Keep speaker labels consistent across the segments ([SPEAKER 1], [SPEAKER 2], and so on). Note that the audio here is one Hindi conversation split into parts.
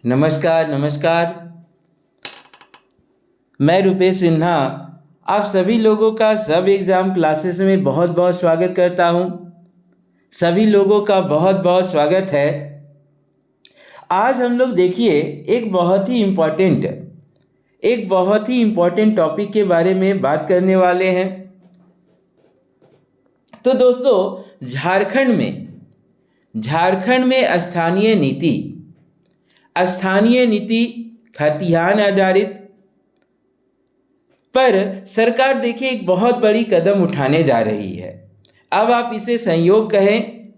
[SPEAKER 1] नमस्कार नमस्कार। मैं रुपेश सिन्हा आप सभी लोगों का सब एग्ज़ाम क्लासेस में बहुत बहुत स्वागत करता हूं। सभी लोगों का बहुत बहुत स्वागत है। आज हम लोग देखिए एक बहुत ही इम्पोर्टेंट टॉपिक के बारे में बात करने वाले हैं। तो दोस्तों, झारखंड में स्थानीय नीति खतिहान आधारित पर सरकार देखिए एक बहुत बड़ी कदम उठाने जा रही है। अब आप इसे संयोग कहें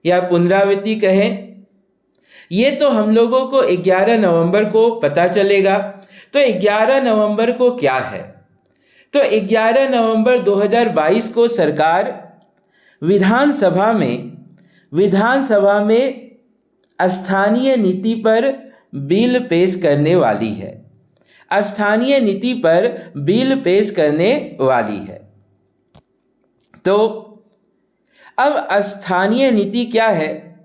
[SPEAKER 1] या पुनरावृत्ति कहें, ये तो हम लोगों को 11 नवंबर को पता चलेगा। तो 11 नवंबर को क्या है? तो 11 नवंबर 2022 को सरकार विधानसभा में स्थानीय नीति पर बिल पेश करने वाली है। तो अब स्थानीय नीति क्या है?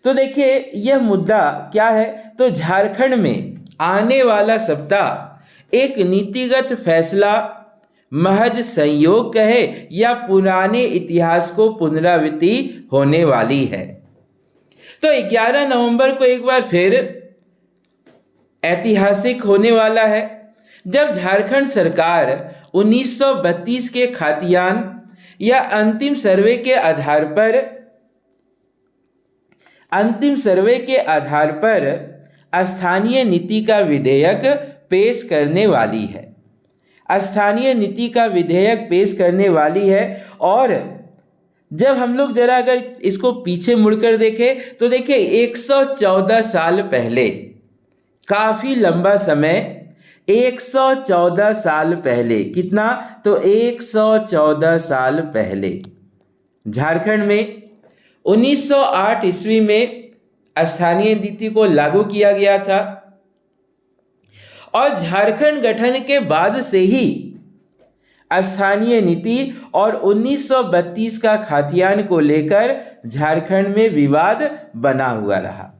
[SPEAKER 1] तो देखिए यह मुद्दा क्या है। तो झारखंड में आने वाला सप्ताह एक नीतिगत फैसला महज संयोग कहे या पुराने इतिहास को पुनरावृत्ति होने वाली है। तो 11 नवंबर को एक बार फिर ऐतिहासिक होने वाला है, जब झारखंड सरकार 1932 के खतियान या अंतिम सर्वे के आधार पर स्थानीय नीति का विधेयक पेश करने वाली है। और जब हम लोग जरा अगर इसको पीछे मुड़कर देखें तो देखिए 114 साल पहले, काफ़ी लंबा समय, 114 साल पहले, कितना? तो 114 साल पहले झारखंड में 1908 ईस्वी में स्थानीय नीति को लागू किया गया था। और झारखंड गठन के बाद से ही स्थानीय नीति और 1932 का खतियान को लेकर झारखंड में विवाद बना हुआ रहा।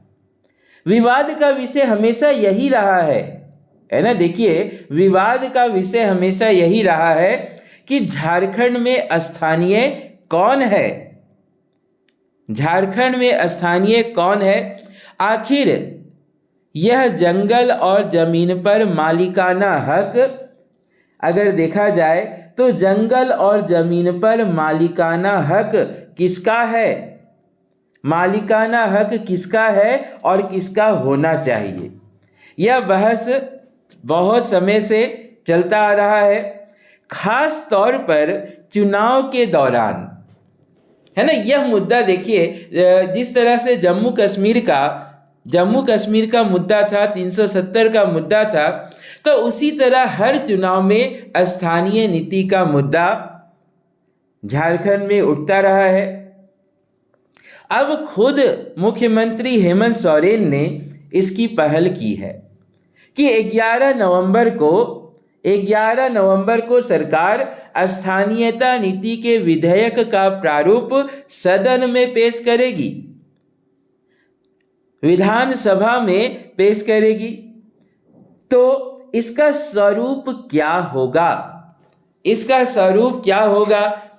[SPEAKER 1] विवाद का विषय हमेशा यही रहा है ना। देखिए विवाद का विषय हमेशा यही रहा है कि झारखंड में स्थानीय कौन है, आखिर यह जंगल और जमीन पर मालिकाना हक, अगर देखा जाए तो जंगल और जमीन पर मालिकाना हक किसका है और किसका होना चाहिए, यह बहस बहुत समय से चलता आ रहा है। खास तौर पर चुनाव के दौरान, है ना। यह मुद्दा देखिए, जिस तरह से जम्मू कश्मीर का मुद्दा था, 370 का मुद्दा था, तो उसी तरह हर चुनाव में स्थानीय नीति का मुद्दा झारखंड में उठता रहा है। अब खुद मुख्यमंत्री हेमंत सोरेन ने इसकी पहल की है कि 11 नवंबर को सरकार स्थानीयता नीति के विधेयक का प्रारूप सदन में पेश करेगी, विधानसभा में पेश करेगी। तो इसका स्वरूप क्या होगा,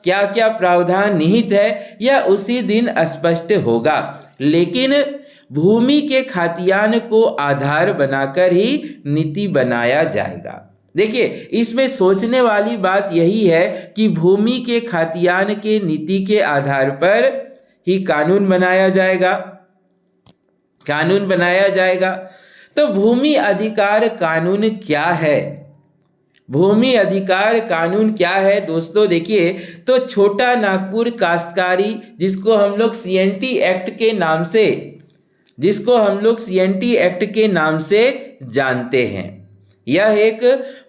[SPEAKER 1] क्या क्या प्रावधान निहित है, यह उसी दिन स्पष्ट होगा। लेकिन भूमि के खतियान को आधार बनाकर ही नीति बनाया जाएगा। देखिए इसमें सोचने वाली बात यही है कि भूमि के खतियान के नीति के आधार पर ही कानून बनाया जाएगा। तो भूमि अधिकार कानून क्या है? दोस्तों देखिए, तो छोटा नागपुर काश्तकारी, जिसको हम लोग CNT एक्ट के नाम से जानते हैं, यह एक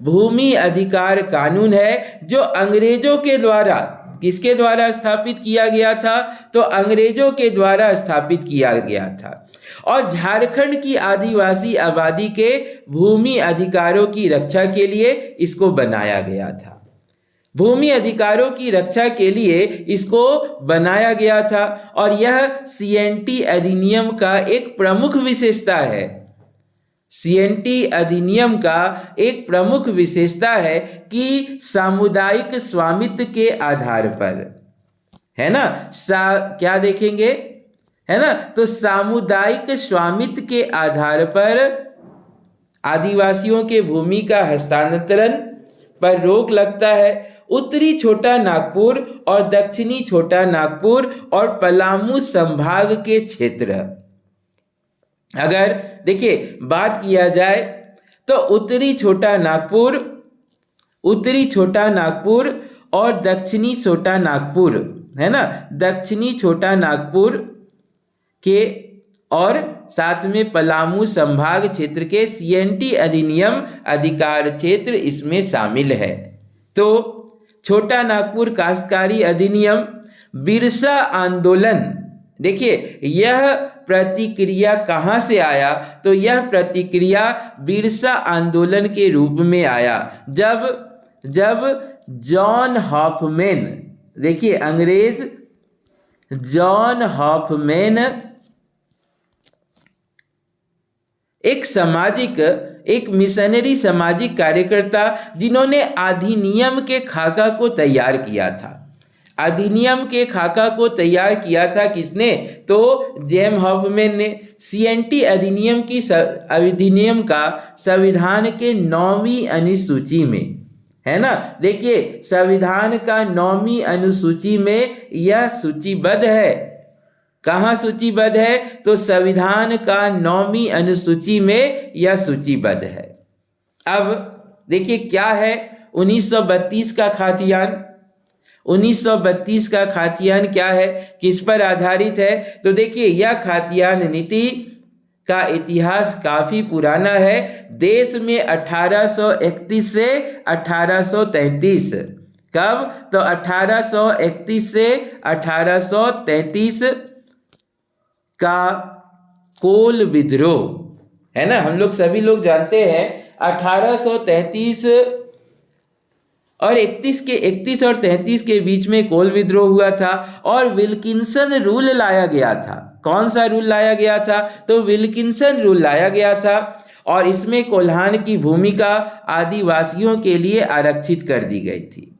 [SPEAKER 1] भूमि अधिकार कानून है जो अंग्रेजों के द्वारा, किसके द्वारा स्थापित किया गया था? तो अंग्रेजों के द्वारा स्थापित किया गया था। और झारखंड की आदिवासी आबादी के भूमि अधिकारों की रक्षा के लिए इसको बनाया गया था। और यह CNT अधिनियम का एक प्रमुख विशेषता है। सीएनटी अधिनियम का एक प्रमुख विशेषता है कि सामुदायिक स्वामित्व के आधार पर, है ना, क्या देखेंगे, है ना, तो सामुदायिक स्वामित्व के आधार पर आदिवासियों के भूमि का हस्तांतरण पर रोक लगता है। उत्तरी छोटा नागपुर और दक्षिणी छोटा नागपुर और पलामू संभाग के क्षेत्र, अगर देखिए बात किया जाए तो उत्तरी छोटा नागपुर और दक्षिणी छोटा नागपुर, है ना, दक्षिणी छोटा नागपुर के और साथ में पलामू संभाग क्षेत्र के सीएनटी अधिनियम अधिकार क्षेत्र इसमें शामिल है। तो छोटा नागपुर काश्तकारी अधिनियम बिरसा आंदोलन, देखिए यह प्रतिक्रिया कहाँ से आया, तो यह प्रतिक्रिया बिरसा आंदोलन के रूप में आया जब जॉन हॉफमैन, देखिए अंग्रेज जॉन हॉफमैन एक मिशनरी सामाजिक कार्यकर्ता जिन्होंने अधिनियम के खाका को तैयार किया था। अधिनियम के खाका को तैयार किया था किसने, तो जेम हॉफमैन ने। सीएनटी अधिनियम का संविधान के 9वीं अनुसूची में, है ना, देखिए संविधान का 9वीं अनुसूची में यह सूचीबद्ध है। कहाँ सूचीबद्ध है, तो संविधान का 9वीं अनुसूची में यह सूचीबद्ध है। अब देखिए क्या है 1932 का खातियान। 1932 का खातियान क्या है, किस पर आधारित है, तो देखिए यह खातियान नीति का इतिहास काफ़ी पुराना है। देश में 1831 से 1833, कब, तो 1831 से 1833 का कोल विद्रोह, है ना, हम लोग सभी लोग जानते हैं 1833 और 31 और 33 के बीच में कोल विद्रोह हुआ था और विल्किंसन रूल लाया गया था। कौन सा रूल लाया गया था, तो विल्किंसन रूल लाया गया था और इसमें कोल्हान की भूमिका आदिवासियों के लिए आरक्षित कर दी गई थी,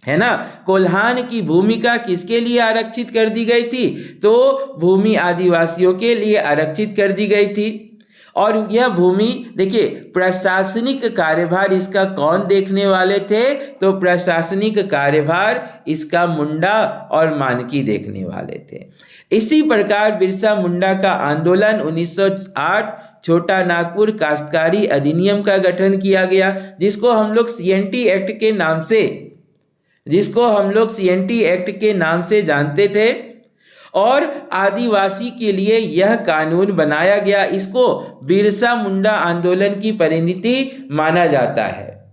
[SPEAKER 1] है ना। कोल्हान की भूमिका किसके लिए आरक्षित कर दी गई थी, तो भूमि आदिवासियों के लिए आरक्षित कर दी गई थी। और यह भूमि देखिए प्रशासनिक कार्यभार इसका कौन देखने वाले थे, तो प्रशासनिक कार्यभार इसका मुंडा और मानकी देखने वाले थे। इसी प्रकार बिरसा मुंडा का आंदोलन 1908 छोटा नागपुर काश्तकारी अधिनियम का गठन किया गया, जिसको हम लोग सीएनटी एक्ट के नाम से जानते थे। और आदिवासी के लिए यह कानून बनाया गया, इसको बिरसा मुंडा आंदोलन की परिणति माना जाता है।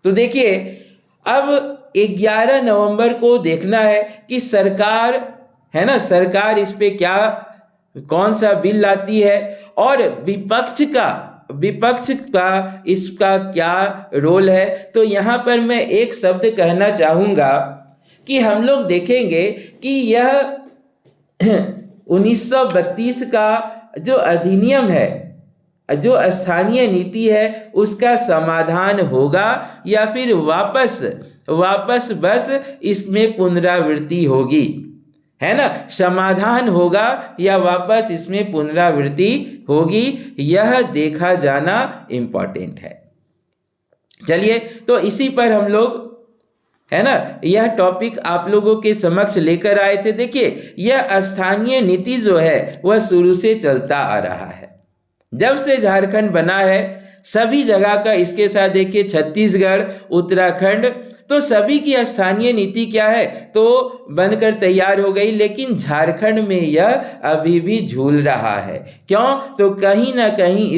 [SPEAKER 1] तो देखिए अब 11 नवंबर को देखना है कि सरकार, है ना, सरकार इस पे क्या कौन सा बिल लाती है और विपक्ष का इसका क्या रोल है। तो यहाँ पर मैं एक शब्द कहना चाहूँगा कि हम लोग देखेंगे कि यह 1932 का जो अधिनियम है, जो स्थानीय नीति है, उसका समाधान होगा या फिर वापस बस इसमें पुनरावृत्ति होगी, है ना, समाधान होगा या वापस इसमें पुनरावृत्ति होगी, यह देखा जाना इम्पोर्टेंट है। चलिए तो इसी पर हम लोग, है ना, यह टॉपिक आप लोगों के समक्ष लेकर आए थे। देखिए यह स्थानीय नीति जो है वह शुरू से चलता आ रहा है, जब से झारखंड बना है सभी जगह का। इसके साथ देखिए छत्तीसगढ़, उत्तराखंड, तो सभी की स्थानीय नीति क्या है, तो बनकर तैयार हो गई, लेकिन झारखंड में यह अभी भी झूल रहा है। क्यों, तो कहीं ना कहीं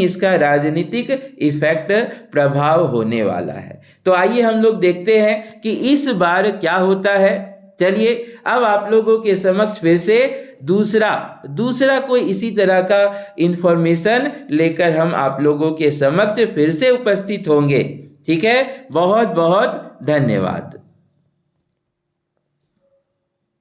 [SPEAKER 1] इसका राजनीतिक इफेक्ट प्रभाव होने वाला है। तो आइए हम लोग देखते हैं कि इस बार क्या होता है। चलिए अब आप लोगों के समक्ष फिर से दूसरा कोई इसी तरह का इंफॉर्मेशन लेकर हम आप लोगों के समक्ष फिर से उपस्थित होंगे। ठीक है, बहुत बहुत धन्यवाद।